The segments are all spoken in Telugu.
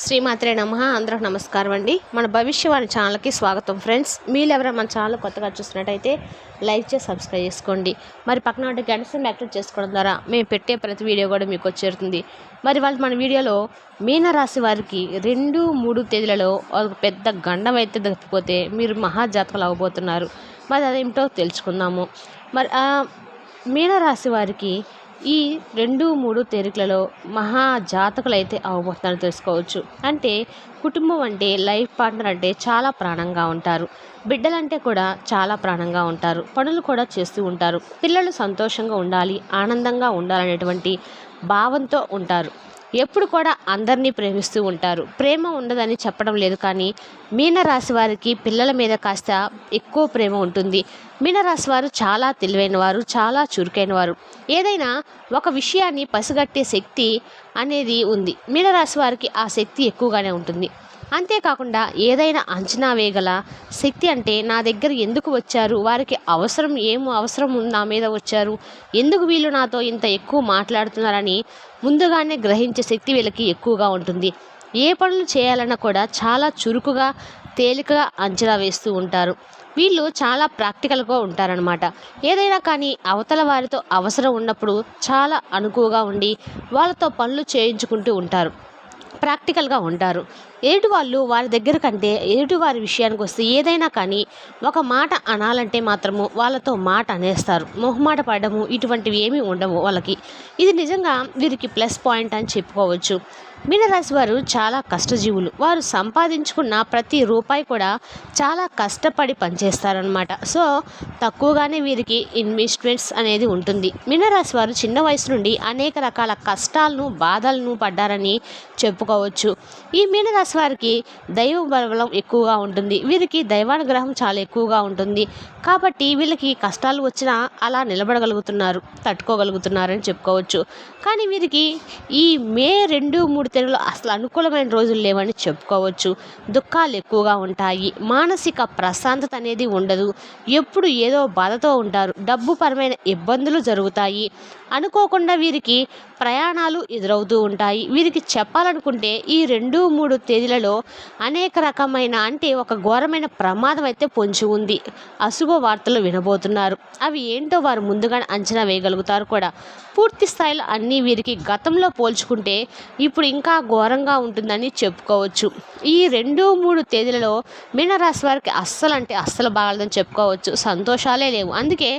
శ్రీమాత్రే నమః. అందరికి నమస్కారం అండి. మన భవిష్యవాణి ఛానల్కి స్వాగతం ఫ్రెండ్స్. మీరు ఎవరైనా మన ఛానల్ కొత్తగా చూస్తున్నట్టయితే లైక్ చేసి సబ్స్క్రైబ్ చేసుకోండి. మరి పక్కన ఉంటే గంట సింబల్ యాక్టివేట్ చేసుకోవడం ద్వారా మేము పెట్టే ప్రతి వీడియో కూడా మీకు వచ్చేరుతుంది. మరి వాళ్ళు మన వీడియోలో మీనరాశి వారికి 2-3 తేదీలలో ఒక పెద్ద గండం అయితే తప్పిపోతే మీరు మహాజాతకులు అవ్వబోతున్నారు. మరి అదేమిటో తెలుసుకుందాము. మరి మీనరాశి వారికి ఈ 2-3 తేదీలలో మహా జాతకులు అయితే అవ్వబోతున్నారని తెలుసుకోవచ్చు. అంటే కుటుంబం అంటే, లైఫ్ పార్ట్నర్ అంటే చాలా ప్రాణంగా ఉంటారు. బిడ్డలంటే కూడా చాలా ప్రాణంగా ఉంటారు. పనులు కూడా చేస్తూ ఉంటారు. పిల్లలు సంతోషంగా ఉండాలి, ఆనందంగా ఉండాలనేటువంటి భావంతో ఉంటారు. ఎప్పుడు కూడా అందరినీ ప్రేమిస్తూ ఉంటారు. ప్రేమ ఉండదని చెప్పడం లేదు, కానీ మీనరాశి వారికి పిల్లల మీద కాస్త ఎక్కువ ప్రేమ ఉంటుంది. మీనరాశి వారు చాలా తెలివైన వారు, చాలా చురుకైన వారు. ఏదైనా ఒక విషయాన్ని పసిగట్టే శక్తి అనేది ఉంది. మీనరాశి వారికి ఆ శక్తి ఎక్కువగానే ఉంటుంది. అంతేకాకుండా ఏదైనా అంచనా వేయగల శక్తి, అంటే నా దగ్గర ఎందుకు వచ్చారు, వారికి అవసరం నా మీద వచ్చారు, ఎందుకు వీళ్ళు నాతో ఇంత ఎక్కువ మాట్లాడుతున్నారని ముందుగానే గ్రహించే శక్తి వీళ్ళకి ఎక్కువగా ఉంటుంది. ఏ పనులు చేయాలన్నా కూడా చాలా చురుకుగా, తేలికగా అంచనా వేస్తూ ఉంటారు. వీళ్ళు చాలా ప్రాక్టికల్గా ఉంటారనమాట. ఏదైనా కానీ అవతల వారితో అవసరం ఉన్నప్పుడు చాలా అనుకువగా ఉండి వాళ్ళతో పనులు చేయించుకుంటూ ఉంటారు. ప్రాక్టికల్గా ఉంటారు. ఎదుటి వాళ్ళు వారి దగ్గర కంటే ఎదుటి వారి విషయానికి వస్తే ఏదైనా కానీ ఒక మాట అనాలంటే మాత్రము వాళ్ళతో మాట అనేస్తారు. మొహమాట పడము ఇటువంటివి ఏమీ ఉండవు వాళ్ళకి. ఇది నిజంగా వీరికి ప్లస్ పాయింట్ అని చెప్పుకోవచ్చు. మీనరాశి వారు చాలా కష్టజీవులు. వారు సంపాదించుకున్న ప్రతి రూపాయి కూడా చాలా కష్టపడి పనిచేస్తారనమాట. సో తక్కువగానే వీరికి ఇన్వెస్ట్మెంట్స్ అనేది ఉంటుంది. మీనరాశి వారు చిన్న వయసు నుండి అనేక రకాల కష్టాలను, బాధలను పడ్డారని చెప్పుకోవచ్చు. ఈ మీనరాశి వారికి దైవ బలం ఎక్కువగా ఉంటుంది. వీరికి దైవానుగ్రహం చాలా ఎక్కువగా ఉంటుంది. కాబట్టి వీళ్ళకి కష్టాలు వచ్చినా అలా నిలబడగలుగుతున్నారు, తట్టుకోగలుగుతున్నారని చెప్పుకోవచ్చు. కానీ వీరికి ఈ మే 2-3 తేదీలో అసలు అనుకూలమైన రోజులు లేవని చెప్పుకోవచ్చు. దుఃఖాలు ఎక్కువగా ఉంటాయి. మానసిక ప్రశాంతత అనేది ఉండదు. ఎప్పుడు ఏదో బాధతో ఉంటారు. డబ్బు పరమైన ఇబ్బందులు జరుగుతాయి. అనుకోకుండా వీరికి ప్రయాణాలు ఎదురవుతూ ఉంటాయి. వీరికి చెప్పాలనుకుంటే ఈ 2-3 తేదీలలో అనేక రకమైన, అంటే ఒక ఘోరమైన ప్రమాదం అయితే పొంచి ఉంది. అశుభ వార్తలు వినబోతున్నారు. అవి ఏంటో వారు ముందుగానే అంచనా వేయగలుగుతారు కూడా. పూర్తి స్థాయిలో అన్నీ వీరికి గతంలో పోల్చుకుంటే ఇప్పుడు ఇంకా ఘోరంగా ఉంటుందని చెప్పుకోవచ్చు. ఈ 2-3 తేదీలలో మీనరాశి వారికి అస్సలు బాగాలేదని చెప్పుకోవచ్చు. సంతోషాలే లేవు. అందుకే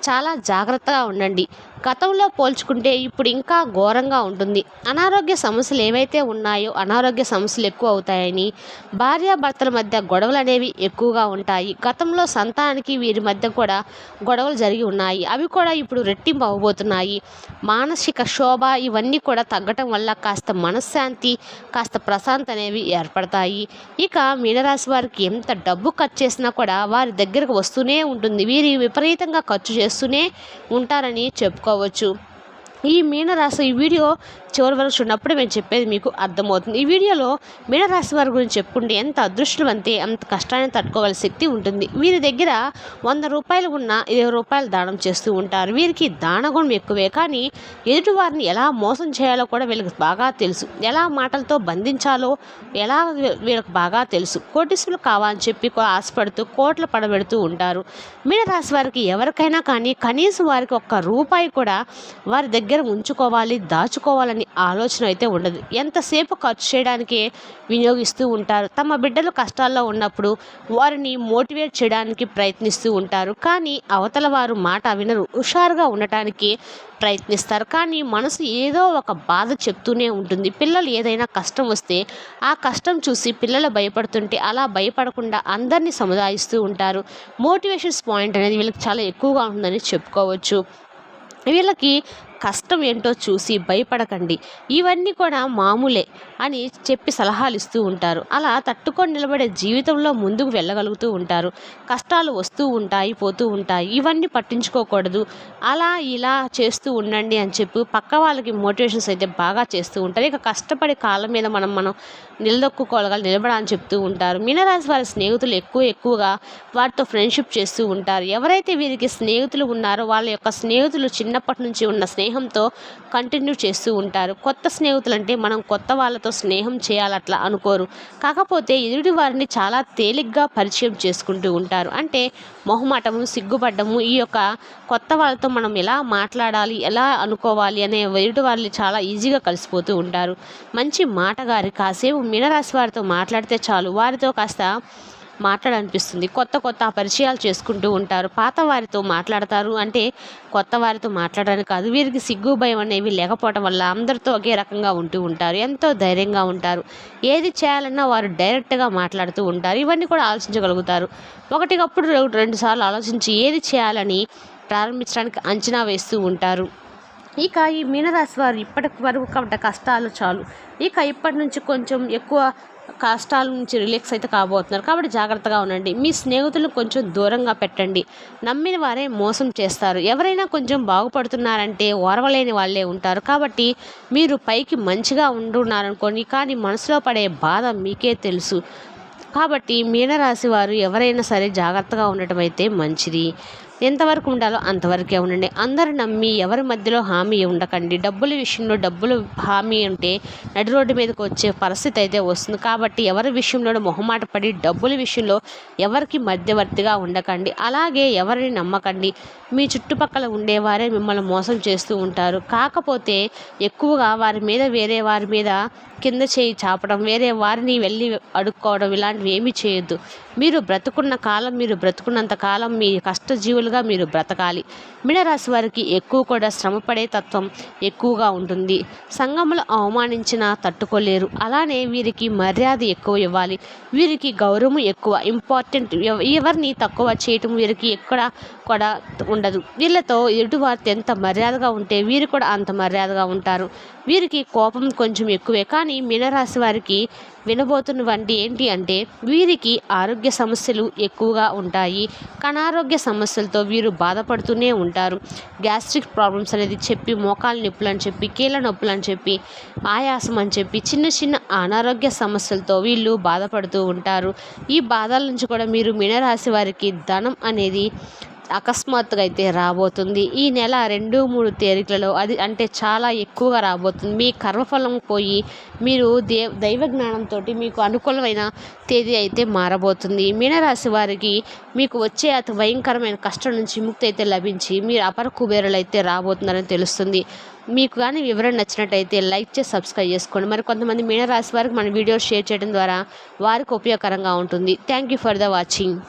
చాలా జాగ్రత్తగా ఉండండి. గతంలో పోల్చుకుంటే ఇప్పుడు ఇంకా ఘోరంగా ఉంటుంది. అనారోగ్య సమస్యలు ఏవైతే ఉన్నాయో అనారోగ్య సమస్యలు ఎక్కువ అవుతాయని, భార్యాభర్తల మధ్య గొడవలు అనేవి ఎక్కువగా ఉంటాయి. గతంలో సంతానానికి వీరి మధ్య కూడా గొడవలు జరిగి ఉన్నాయి. అవి కూడా ఇప్పుడు రెట్టింపు అవ్వబోతున్నాయి. మానసిక శోభ ఇవన్నీ కూడా తగ్గటం వల్ల కాస్త మనశ్శాంతి, కాస్త ప్రశాంతత అనేవి ఏర్పడతాయి. ఇక మీనరాశి వారికి ఎంత డబ్బు ఖర్చు చేసినా కూడా వారి దగ్గరకు వస్తూనే ఉంటుంది. వీరి విపరీతంగా ఖర్చు చేస్తూనే ఉంటారని చెప్పుకోవచ్చు. ఈ మీనరాశి ఈ వీడియో చివరి వరకు చూడనప్పుడు మేము చెప్పేది మీకు అర్థమవుతుంది. ఈ వీడియోలో మీనరాశి వారి గురించి చెప్పుకుంటే ఎంత అదృష్టవంతే అంత కష్టాన్ని తట్టుకోగల శక్తి ఉంటుంది. వీరి దగ్గర 100 రూపాయలు ఉన్న 20 రూపాయలు దానం చేస్తూ ఉంటారు. వీరికి దానగుణం ఎక్కువే, కానీ ఎదుటి వారిని ఎలా మోసం చేయాలో కూడా వీళ్ళకి బాగా తెలుసు. ఎలా మాటలతో బంధించాలో ఎలా వీళ్ళకి బాగా తెలుసు. కోటీశ్వరులు కావాలని చెప్పి ఆశపడుతూ కోట్లు పడబెడుతూ ఉంటారు. మీనరాశి వారికి ఎవరికైనా కానీ కనీసం వారికి 1 రూపాయి కూడా వారి దగ్గర ఉంచుకోవాలి, దాచుకోవాలని ఆలోచన అయితే ఉండదు. ఎంతసేపు ఖర్చు చేయడానికే వినియోగిస్తూ ఉంటారు. తమ బిడ్డలు కష్టాల్లో ఉన్నప్పుడు వారిని మోటివేట్ చేయడానికి ప్రయత్నిస్తూ ఉంటారు. కానీ అవతల వారు మాట వినరు. హుషారుగా ఉండటానికి ప్రయత్నిస్తారు. కానీ మనసు ఏదో ఒక బాధ చెప్తూనే ఉంటుంది. పిల్లలు ఏదైనా కష్టం వస్తే ఆ కష్టం చూసి పిల్లలు భయపడుతుంటే అలా భయపడకుండా అందరినీ సముదాయిస్తూ ఉంటారు. మోటివేషన్స్ పాయింట్ అనేది వీళ్ళకి చాలా ఎక్కువగా ఉంటుందని చెప్పుకోవచ్చు. వీళ్ళకి కష్టం ఏంటో చూసి భయపడకండి, ఇవన్నీ కూడా మామూలే అని చెప్పి సలహాలు ఇస్తూ ఉంటారు. అలా తట్టుకొని నిలబడే జీవితంలో ముందుకు వెళ్ళగలుగుతూ ఉంటారు. కష్టాలు వస్తూ ఉంటాయి, పోతూ ఉంటాయి. ఇవన్నీ పట్టించుకోకూడదు. అలా ఇలా చేస్తూ ఉండండి అని చెప్పి పక్క వాళ్ళకి మోటివేషన్స్ అయితే బాగా చేస్తూ ఉంటారు. ఇక కష్టపడి కాళ్ళ మీద మనం నిలబడాలని చెప్తూ ఉంటారు. మీనరాశి వారి స్నేహితులు ఎక్కువగా వారితో ఫ్రెండ్షిప్ చేస్తూ ఉంటారు. ఎవరైతే వీరికి స్నేహితులు ఉన్నారో వాళ్ళ యొక్క స్నేహితులు చిన్నప్పటి నుంచి ఉన్న స్నేహితులు స్నేహంతో కంటిన్యూ చేస్తూ ఉంటారు. కొత్త స్నేహితులంటే మనం కొత్త వాళ్ళతో స్నేహం చేయాలట్లా అనుకోరు. కాకపోతే ఎదుటి వారిని చాలా తేలిగ్గా పరిచయం చేసుకుంటూ ఉంటారు. అంటే మొహమాటము, సిగ్గుపడ్డము, ఈ యొక్క కొత్త వాళ్ళతో మనం ఎలా మాట్లాడాలి, ఎలా అనుకోవాలి అనే ఎదుటి వాళ్ళు చాలా ఈజీగా కలిసిపోతూ ఉంటారు. మంచి మాటగారి కాసేపు మీనరాశి వారితో మాట్లాడితే చాలు, వారితో కాస్త మాట్లాడాలనిపిస్తుంది. కొత్త కొత్త పరిచయాలు చేసుకుంటూ ఉంటారు. పాత వారితో మాట్లాడతారు అంటే కొత్త వారితో మాట్లాడడానికి కాదు, వీరికి సిగ్గు భయం అనేవి లేకపోవడం వల్ల అందరితో ఒకే రకంగా ఉంటూ ఉంటారు. ఎంతో ధైర్యంగా ఉంటారు. ఏది చేయాలన్నా వారు డైరెక్ట్గా మాట్లాడుతూ ఉంటారు. ఇవన్నీ కూడా ఆలోచించగలుగుతారు. ఒకటికప్పుడు 2 సార్లు ఆలోచించి ఏది చేయాలని ప్రారంభించడానికి అంచనా వేస్తూ ఉంటారు. ఇక ఈ మీనరాశి వారు ఇప్పటి వరకు పడ్డ కష్టాలు చాలు, ఇక ఇప్పటి నుంచి కొంచెం ఎక్కువ కష్టాల నుంచి రిలాక్స్ అయితే కాబోతున్నారు. కాబట్టి జాగ్రత్తగా ఉండండి. మీ స్నేహితులను కొంచెం దూరంగా పెట్టండి. నమ్మిన వారే మోసం చేస్తారు. ఎవరైనా కొంచెం బాగుపడుతున్నారంటే ఓర్వలేని వాళ్ళే ఉంటారు. కాబట్టి మీరు పైకి మంచిగా ఉంటున్నారనుకోండి, కానీ మనసులో పడే బాధ మీకే తెలుసు. కాబట్టి మీనరాశి వారు ఎవరైనా సరే జాగ్రత్తగా ఉండటం అయితే మంచిది. ఎంతవరకు ఉండాలో అంతవరకే ఉండండి. అందరు నమ్మి ఎవరి మధ్యలో హామీ ఉండకండి. డబ్బుల విషయంలో డబ్బులు హామీ ఉంటే నడి రోడ్డు మీదకి వచ్చే పరిస్థితి అయితే వస్తుంది. కాబట్టి ఎవరి విషయంలో మొహమాట పడి డబ్బుల విషయంలో ఎవరికి మధ్యవర్తిగా ఉండకండి. అలాగే ఎవరిని నమ్మకండి. మీ చుట్టుపక్కల ఉండేవారే మిమ్మల్ని మోసం చేస్తూ ఉంటారు. కాకపోతే ఎక్కువగా వేరే వారి మీద కింద చేయి చాపడం, వేరే వారిని వెళ్ళి అడుక్కోవడం ఇలాంటివి ఏమీ చేయొద్దు. మీరు బ్రతుకున్నంత కాలం మీ కష్టజీవులుగా మీరు బ్రతకాలి. మీనరాశి వారికి ఎక్కువ కూడా శ్రమపడే తత్వం ఎక్కువగా ఉంటుంది. సంఘంలో అవమానించినా తట్టుకోలేరు. అలానే వీరికి మర్యాద ఎక్కువ ఇవ్వాలి. వీరికి గౌరవం ఎక్కువ ఇంపార్టెంట్. ఎవరిని తక్కువ చేయటం వీరికి ఎక్కడ కూడా ఉండదు. వీళ్ళతో ఎదుటివారితో ఎంత మర్యాదగా ఉంటే వీరు కూడా అంత మర్యాదగా ఉంటారు. వీరికి కోపం కొంచెం ఎక్కువే. కానీ మీనరాశి వారికి వినబోతున్నవంటి ఏంటి అంటే వీరికి ఆరోగ్య సమస్యలు ఎక్కువగా ఉంటాయి. అనారోగ్య సమస్యలతో వీరు బాధపడుతూనే ఉంటారు. గ్యాస్ట్రిక్ ప్రాబ్లమ్స్ అనేది చెప్పి, మోకాలు నొప్పులు అని చెప్పి, కీళ్ళ నొప్పులు అని చెప్పి, ఆయాసం అని చెప్పి చిన్న చిన్న అనారోగ్య సమస్యలతో వీళ్ళు బాధపడుతూ ఉంటారు. ఈ బాధల నుంచి కూడా మీరు మీనరాశి వారికి ధనం అనేది అకస్మాత్తుగా అయితే రాబోతుంది. ఈ నెల 2-3 తేదీలలో అది అంటే చాలా ఎక్కువగా రాబోతుంది. మీ కర్మఫలం పోయి మీరు దైవ జ్ఞానంతో మీకు అనుకూలమైన తేదీ అయితే మారబోతుంది. మీనరాశి వారికి మీకు వచ్చే అతి భయంకరమైన కష్టం నుంచి విముక్తి అయితే లభించి మీరు అపర కుబేరులు అయితే రాబోతున్నారని తెలుస్తుంది. మీకు కానీ వివరణ నచ్చినట్టయితే లైక్ చేసి సబ్స్క్రైబ్ చేసుకోండి. మరి కొంతమంది మీనరాశి వారికి మన వీడియో షేర్ చేయడం ద్వారా వారికి ఉపయోగకరంగా ఉంటుంది. Thank you for the watching.